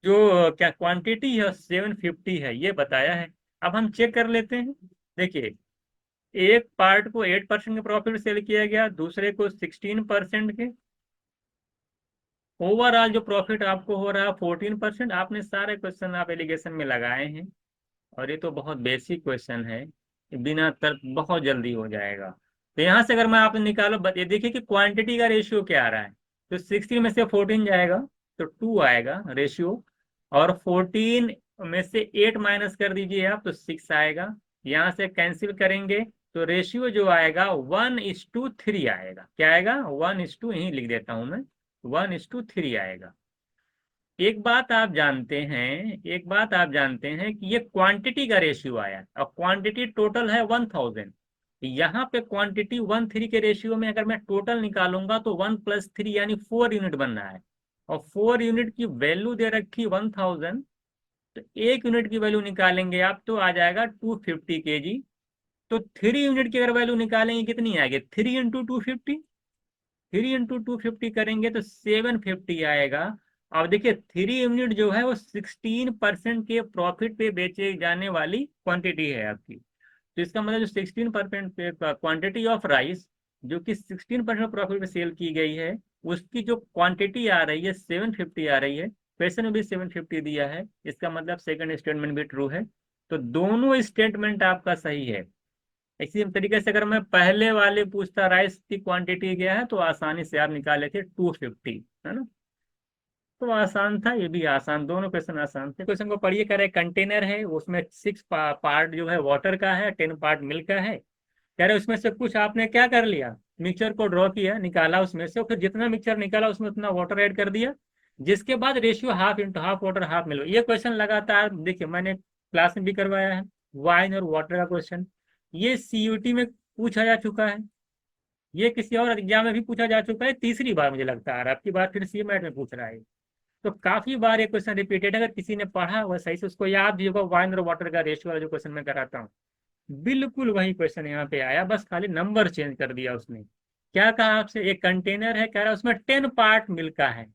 S1: जो क्या क्वांटिटी है 750 है, ये बताया है। अब हम चेक कर लेते हैं। देखिए, एक पार्ट को 8% के प्रॉफिट सेल किया गया, दूसरे को 16% के, ओवरऑल जो प्रॉफिट आपको हो रहा है 14%। आपने सारे क्वेश्चन आप एलिगेशन में लगाए हैं, और ये तो बहुत बेसिक क्वेश्चन है, बिना तर्क बहुत जल्दी हो जाएगा। तो यहाँ से अगर मैं आप निकालो, ये देखिए कि क्वांटिटी का रेशियो क्या आ रहा है। तो 16 में से 14 जाएगा तो 2 आएगा रेशियो, और 14 में से 8 माइनस कर दीजिए आप तो 6 आएगा। यहाँ से कैंसिल करेंगे तो रेशियो जो आएगा 1:3 आएगा। क्या आएगा? 1:, यही लिख देता हूं मैं, 1:3 आएगा। एक बात आप जानते हैं कि ये क्वांटिटी का रेशियो आया, और क्वांटिटी टोटल है 1000। यहाँ पे क्वांटिटी 1:3 के रेशियो में अगर मैं टोटल निकालूंगा तो 1+3 यानी 4 यूनिट बन रहा है, और 4 यूनिट की वैल्यू दे रखी 1000। तो 1 यूनिट की वैल्यू निकालेंगे आप तो आ जाएगा 250 kg। तो 3 यूनिट की अगर वैल्यू निकालेंगे कितनी आएगी? 3 × 250, 3 × 250 करेंगे तो 750 आएगा। अब देखिए 3 यूनिट जो है वो 16% के प्रॉफिट पे बेचे जाने वाली क्वांटिटी है आपकी। तो इसका मतलब जो 16% पे क्वांटिटी ऑफ राइस जो कि 16% प्रॉफिट पे सेल की गई है, उसकी जो क्वांटिटी आ रही है 750 आ रही है। क्वेश्चन में भी 750 दिया है, इसका मतलब सेकंड स्टेटमेंट भी ट्रू है। तो दोनों स्टेटमेंट आपका सही है। इसी तरीके से अगर मैं पहले वाले पूछता राइस की क्वांटिटी क्या है, तो आसानी से आप निकाले थे 250, है ना। तो आसान था, ये भी आसान, दोनों क्वेश्चन आसान थे। क्वेश्चन को पढ़िए। कह रहे कंटेनर है, उसमें 6 पार्ट जो है वाटर का है, 10 पार्ट मिल्क का है। कह रहे उसमें से कुछ आपने क्या कर लिया, मिक्सचर को ड्रॉ किया, निकाला उसमें से, और फिर जितना मिक्सचर निकाला उसमें उतना वाटर ऐड कर दिया, जिसके बाद ratio half into half water half milk. ये क्वेश्चन लगातार देखिए मैंने क्लास में भी करवाया है, वाइन और वाटर का क्वेश्चन। ये सीयूटी में पूछा जा चुका है, ये किसी और एग्जाम में भी पूछा जा चुका है, तीसरी बार मुझे लगता है, आपकी बात फिर सीमेट में पूछ रहा है। तो काफी बार ये क्वेश्चन रिपीटेड, अगर किसी ने पढ़ा हुआ सही से उसको याद भी होगा, वाइन और वाटर का रेशियो वाला जो क्वेश्चन मैं कराता हूँ, बिल्कुल वही क्वेश्चन यहाँ पे आया, बस खाली नंबर चेंज कर दिया उसने। क्या कहा आपसे? एक कंटेनर है, कह रहा है उसमें 10 पार्ट मिल्क का है,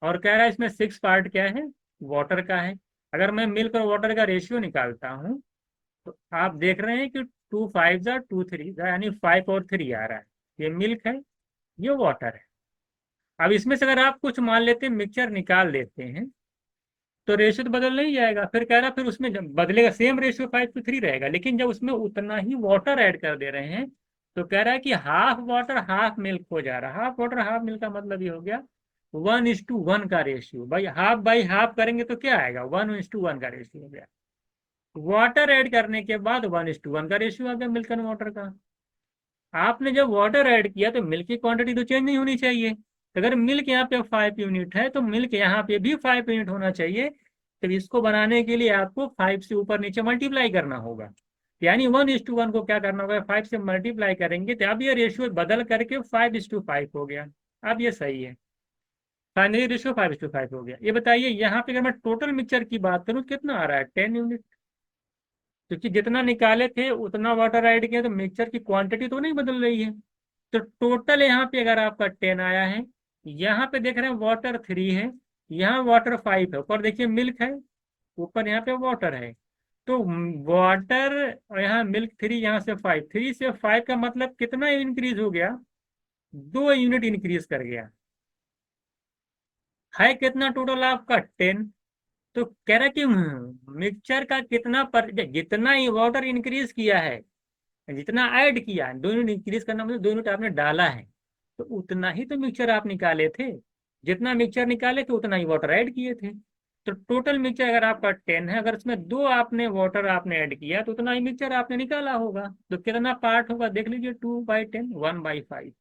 S1: और कह रहा है इसमें 6 पार्ट क्या है, वाटर का है। अगर मैं मिल्क और वाटर का रेशियो निकालता हूँ तो आप देख रहे हैं कि 2 5 जा 2 3 जा, यानी 5 और 3 आ रहा है। ये मिल्क है, ये वाटर है। अब इसमें से अगर आप कुछ मान लेते हैं मिक्सचर निकाल लेते हैं तो रेशियो तो बदल नहीं जाएगा। फिर कह रहा फिर उसमें जब बदलेगा सेम रेशियो 5:3 रहेगा, लेकिन जब उसमें उतना ही वाटर ऐड कर दे रहे हैं तो कह रहा है कि हाफ वाटर हाफ मिल्क हो जा रहा है। हाफ वाटर हाफ मिल्क का मतलब ये हो गया 1:1 का रेशियो। भाई हाफ बाई हाफ करेंगे तो क्या आएगा, 1:1 का रेशियो हो गया। वाटर ऐड करने के बाद 1:1 का रेशियो आ गया मिल्क एंड वाटर का। आपने जब वाटर ऐड किया तो मिल्क की क्वांटिटी तो चेंज नहीं होनी चाहिए। तो अगर मिल्क यहाँ पे 5 यूनिट है तो मिल्क यहाँ पे भी 5 यूनिट होना चाहिए। तो इसको बनाने के लिए आपको 5 से ऊपर नीचे मल्टीप्लाई करना होगा। यानी 1:1 को क्या करना होगा, 5 से मल्टीप्लाई करेंगे तो अब ये रेशियो बदल करके 5:5 हो गया। अब ये सही है, फाइनली रेशियो 5:5 हो गया। ये बताइए यहाँ पे अगर मैं टोटल मिक्सचर की बात करूँ कितना आ रहा है, 10 यूनिट। क्योंकि जितना निकाले थे उतना वाटर ऐड किया तो मिक्सचर की क्वांटिटी तो नहीं बदल रही है। तो टोटल यहाँ पे अगर आपका 10 आया है, यहाँ पे देख रहे हैं वाटर 3 है, यहाँ वाटर 5 है, ऊपर देखिए मिल्क है, ऊपर यहाँ पे वाटर है। तो वाटर और यहाँ मिल्क 3, यहाँ से 5, 3 से 5 का मतलब कितना इंक्रीज हो गया, 2 यूनिट इंक्रीज कर गया है। कितना टोटल आपका 10। तो कह रहा है कि मिक्सचर का कितना जितना ही वाटर इंक्रीज किया है, जितना ऐड किया, 2 यूनिट इंक्रीज करना मतलब 2 यूनिट आपने डाला है, तो उतना ही तो मिक्सचर आप निकाले थे। जितना मिक्सचर निकाले थे उतना ही वाटर ऐड किए थे। तो टोटल मिक्सचर अगर आपका 10 है, अगर उसमें 2 आपने वाटर आपने ऐड किया तो उतना ही मिक्सचर आपने निकाला होगा। तो कितना पार्ट होगा देख लीजिए, 2/10, 1/5।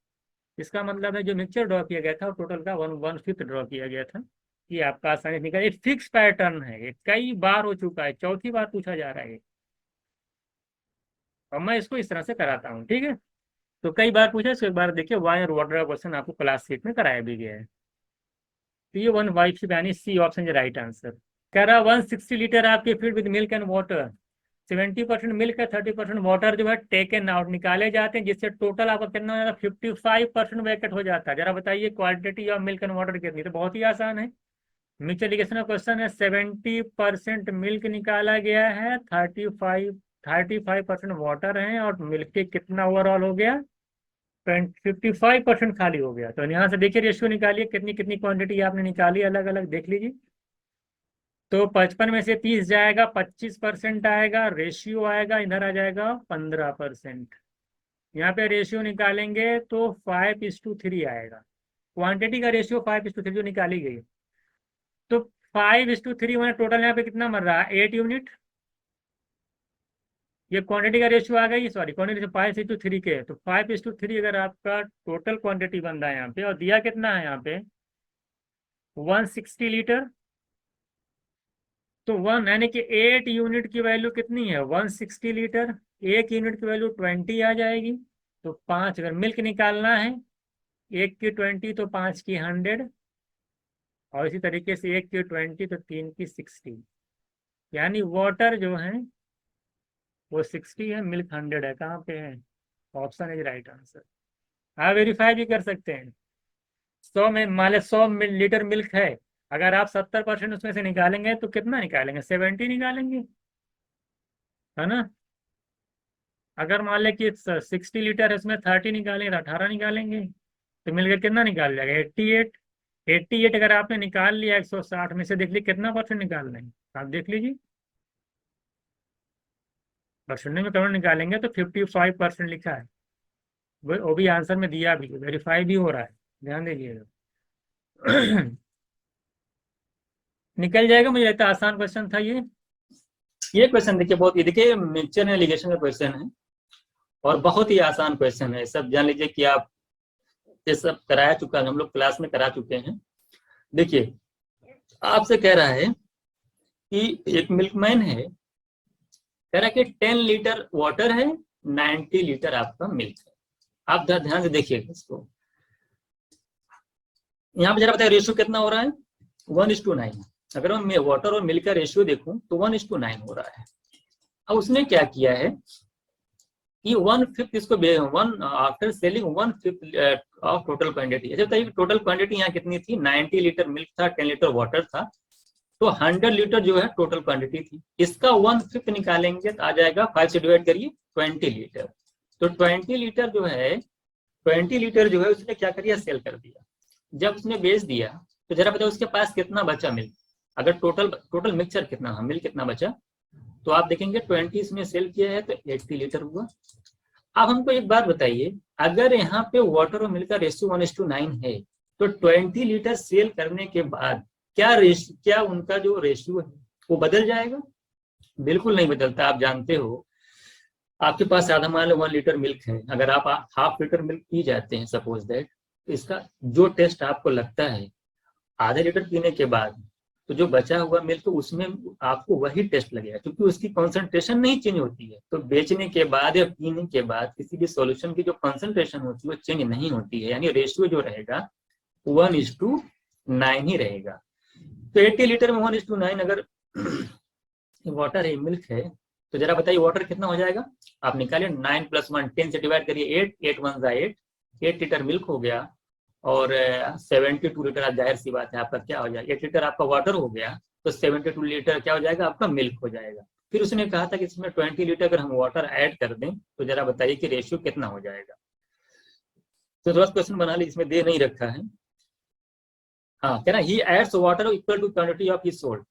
S1: इसका मतलब है जो मिक्सचर ड्रॉ किया गया था टोटल का 1/5 ड्रॉ किया गया था। ये आपका आसानी से निकल, एक फिक्स पैटर्न है, ये कई बार हो चुका है, चौथी बार पूछा जा रहा है। और मैं इसको इस तरह से कराता हूँ, ठीक है। तो कई बार पूछा, इसको एक बार देखिए, वाई और वाटर का क्वेश्चन आपको क्लास 6 में कराया भी गया है। तो ये 1/5 यानी सी ऑप्शन है राइट आंसर। कह रहा 160 लीटर आपके field with milk and water, 70% milk है, 30% वाटर जो है टेकन आउट निकाले जाते हैं, जिससे टोटल आपका कितना हो जाता है, 55% वैकेट हो जाता है। जरा बताइए quantity of milk and water कितनी। तो बहुत ही आसान है, मिक्सचर लिगेशन का क्वेश्चन है। 70% मिल्क निकाला गया है, 35% वाटर है, और मिल्क के कितना ओवरऑल हो गया, 55% खाली हो गया। तो यहाँ से देखिए रेशियो निकालिए, कितनी कितनी क्वांटिटी आपने निकाली, अलग अलग देख लीजिए। तो 55 में से 30 जाएगा, 25% आएगा, रेशियो आएगा इधर आ जाएगा 15%। यहाँ पे रेशियो निकालेंगे तो 5:3 आएगा। क्वांटिटी का रेशियो 5:3 जो निकाली गई। तो 5:3 मैंने टोटल यहाँ पे कितना मर रहा है, 8 यूनिट। ये क्वांटिटी का रेशियो आ गई, सॉरी क्वांटिटी 5:3 के, तो 5:3 अगर आपका टोटल क्वांटिटी बन रहा है यहाँ पे, और दिया कितना है यहाँ पे 160 लीटर। तो 1 यानी कि 8 यूनिट की वैल्यू कितनी है, 160 लीटर। 1 यूनिट की वैल्यू 20 आ जाएगी। तो 5 अगर मिल्क निकालना है, 1 की 20 तो 5 की 100, और इसी तरीके से 1 की 20 तो 3 की 60। यानी वाटर जो है वो 60 है, मिल्क 100 है। कहाँ पे है, ऑप्शन इज राइट आंसर। आप वेरीफाई भी कर सकते हैं। 100 में मान लो 100 लीटर मिल्क है, अगर आप 70% उसमें से निकालेंगे तो कितना निकालेंगे, 70 निकालेंगे, है ना। अगर मान लें कि 60 लीटर है, उसमें 30 निकालेंगे तो 18 निकालेंगे, तो मिलकर कितना निकाल जाएगा, 88। 88 अगर आपने निकाल लिया 160 में से, देख लीजिए कितना परसेंट निकाल रहे हैं, आप देख लीजिए। परसेंट में करोड़ निकालेंगे तो 55% लिखा है, वो भी आंसर में दिया भी, वेरीफाई भी हो रहा है, ध्यान दीजिएगा। निकल जाएगा, मुझे लगता है आसान क्वेश्चन था ये क्वेश्चन देखिए, बहुत ये देखिए मिक्सचर एलिगेशन का क्वेश्चन है और बहुत ही आसान क्वेश्चन है। सब जान लीजिए कि आप ये सब कराया चुका है, हम लोग क्लास में करा चुके हैं। देखिए आपसे कह रहा है कि एक मिल्कमैन है, कह रहा है कि 10 लीटर वाटर है, 90 लीटर आपका मिल्क है। आप ध्यान से देखिएगा इसको, यहाँ पे जरा बताइए रेशियो कितना हो रहा है, 1:9। अगर मैं वाटर और मिल्क का रेशियो देखूं तो 1:9 हो रहा है। अब उसने क्या किया है
S2: ये 1/5 इसको one after selling 1/5 of total quantity. अच्छा बताइए टोटल क्वांटिटी यहाँ कितनी थी? 90 लीटर मिल्क था, 10 लीटर वाटर था, तो 100 लीटर जो है टोटल क्वांटिटी थी। इसका 1/5 निकालेंगे तो आ जाएगा 5 से डिवाइड करिए 20 लीटर। तो 20 लीटर जो है 20 लीटर जो है उसने क्या कर दिया? सेल कर दिया। जब उसने बेच दिया तो जरा बताओ उसके पास कितना बचा मिल्क? अगर टोटल टोटल मिक्सचर कितना, मिल्क कितना बचा? तो आप देखेंगे 20 इसमें सेल किया है तो 80 लीटर हुआ। अब हमको एक बात बताइए, अगर यहाँ पे वाटर और मिल्क का रेशियो 1:9 है तो 20 लीटर सेल करने के बाद क्या उनका जो रेशियो है वो बदल जाएगा? बिल्कुल नहीं बदलता। आप जानते हो आपके पास आधा मान लो 1 लीटर मिल्क है, अगर आप हाफ लीटर मिल्क पी जाते हैं सपोज दैट, तो इसका जो टेस्ट आपको लगता है आधे लीटर पीने के बाद, तो जो बचा हुआ मिल्क उसमें आपको वही टेस्ट लगेगा, क्योंकि उसकी कॉन्सेंट्रेशन नहीं चेंज होती है। तो बेचने के बाद या पीने के बाद किसी भी सॉल्यूशन की जो कॉन्सेंट्रेशन होती है वो चेंज नहीं होती है, यानी रेशियो जो रहेगा 1:9 ही रहेगा। तो 80 लीटर में 1:9 अगर वाटर है, मिल्क है, तो जरा बताइए वाटर कितना हो जाएगा? आप निकालिए 9 + 1 10 से डिवाइड करिए 8, 8 1 जा 8 लीटर मिल्क हो गया। और 72 लीटर, आप जाहिर सी बात है आपका क्या हो जाएगा, 8 लीटर आपका वाटर हो गया, तो 72 लीटर क्या हो जाएगा? आपका मिल्क हो जाएगा। फिर उसने कहा था कि इसमें 20 लीटर अगर हम वाटर ऐड कर दें तो जरा बताइए कि रेशियो कितना हो जाएगा? तो थोड़ा क्वेश्चन बना ली, इसमें दे नहीं रखा है। हाँ, कह रहा he adds water equal to quantity of his sold.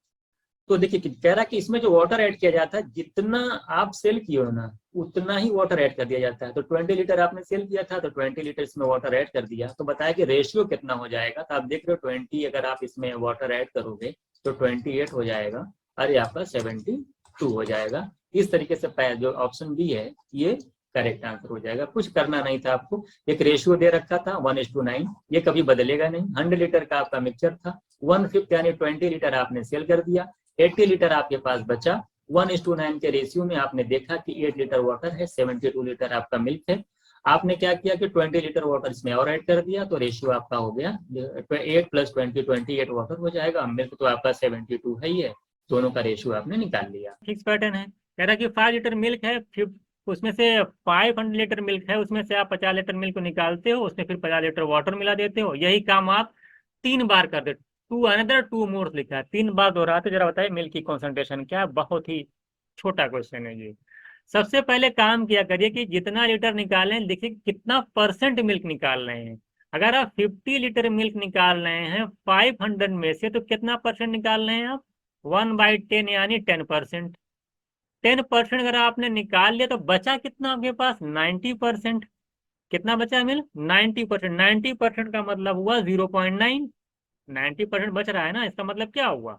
S2: तो देखिए कह रहा कि इसमें जो वाटर ऐड किया जाता है, जितना आप सेल किए हो ना उतना ही वाटर ऐड कर दिया जाता है। तो 20 लीटर आपने सेल किया था तो 20 लीटर इसमें वाटर ऐड कर दिया, तो बताया कि रेशियो कितना हो जाएगा? तो आप देख रहे हो 20 अगर आप इसमें वाटर ऐड करोगे तो 28 हो जाएगा, अरे आपका 72 हो जाएगा। इस तरीके से जो ऑप्शन बी है ये करेक्ट आंसर हो जाएगा। कुछ करना नहीं था आपको, एक रेशियो दे रखा था 1:9, ये कभी बदलेगा नहीं। 100 लीटर का आपका मिक्सचर था, 1/5 यानी 20 लीटर आपने सेल कर दिया, 80 लीटर आपके पास बचा। 1:9 के रेशियो में आपने देखा कि 8 लीटर वाटर है, 72 लीटर आपका मिल्क है। आपने क्या किया कि 20 लीटर वाटर इसमें और ऐड कर दिया, तो रेशियो आपका हो गया 8 + 20 28 वाटर हो जाएगा। मिल्क तो आपका 72 है ही है, दोनों का रेशियो आपने निकाल लिया।
S1: फिक्स पैटर्न है। कह रहा कि 5 लीटर मिल्क है, फिर उसमें से 500 लीटर मिल्क है, उसमें से आप 50 लीटर मिल्क को निकालते हो, उसमें फिर 50 लीटर वाटर मिला देते हो। यही काम आप 3 बार कर देते। 2 अनदर 2 मोर लिखा है, 3 बार दोहराते। जरा बताइए मिल्क की कॉन्सेंट्रेशन क्या है? बहुत ही छोटा क्वेश्चन है ये। सबसे पहले काम किया करिए कि जितना लीटर निकालें लिखिए कितना परसेंट मिल्क निकाल रहे हैं। अगर आप 50 लीटर मिल्क निकाल रहे हैं 500 में से, तो कितना परसेंट निकाल रहे हैं आप? 1/10 यानी 10%। 10% अगर आपने निकाल लिया तो बचा कितना आपके पास? 90%। कितना बचा मिल्क? 90%। 90% का मतलब हुआ 0.9। 90% बच रहा है ना, इसका मतलब क्या हुआ?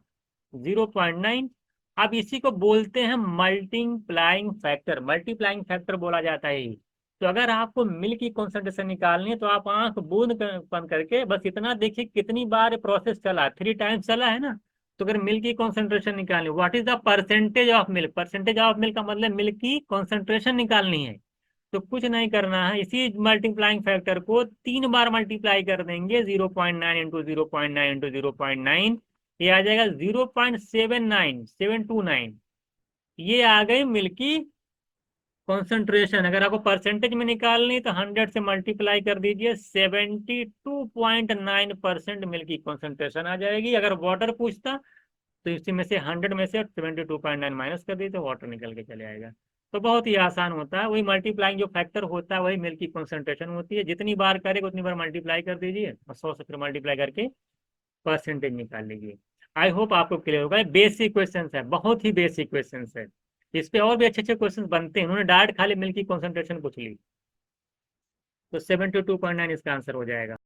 S1: 0.9। अब इसी को बोलते हैं मल्टीप्लाइंग फैक्टर। मल्टीप्लाइंग फैक्टर बोला जाता है। तो अगर आपको मिल्क की कॉन्सेंट्रेशन निकालनी है तो आप आंख बंद करके बस इतना देखिए कितनी बार प्रोसेस चला, 3 टाइम्स चला है ना। तो अगर मिल्क की कॉन्सेंट्रेशन निकालनी, what is the percentage of milk? Percentage of milk का मतलब मिल्क की कॉन्सेंट्रेशन निकालनी है। तो कुछ नहीं करना है, इसी मल्टीप्लाइंग फैक्टर को 3 बार मल्टीप्लाई कर देंगे। 0.9 इंटू 0.9 इंटू 0.9, ये आ जाएगा 0.79729। ये आ गई मिल्क की कॉन्सेंट्रेशन। अगर आपको परसेंटेज में निकालनी तो 100 से मल्टीप्लाई कर दीजिए, 72.9% मिल्क की कॉन्सेंट्रेशन आ जाएगी। अगर वाटर पूछता तो इसी में से 100 में से 72.9 माइनस कर दी तो वाटर निकल के चले आएगा। तो बहुत ही आसान होता है। वही मल्टीप्लाइंग जो फैक्टर होता है वही मिल्क की कॉन्सेंट्रेशन होती है। जितनी बार करेगा उतनी बार मल्टीप्लाई कर दीजिए और 100 से फिर मल्टीप्लाई करके परसेंटेज निकाल लीजिए। आई होप आपको क्लियर होगा। बेसिक क्वेश्चन है, बहुत ही बेसिक क्वेश्चन है। इस पे और भी अच्छे अच्छे क्वेश्चन बनते हैं। उन्होंने डायरेक्ट खाली मिल्क की कॉन्सेंट्रेशन पूछ ली। तो 72.9 इसका आंसर हो जाएगा।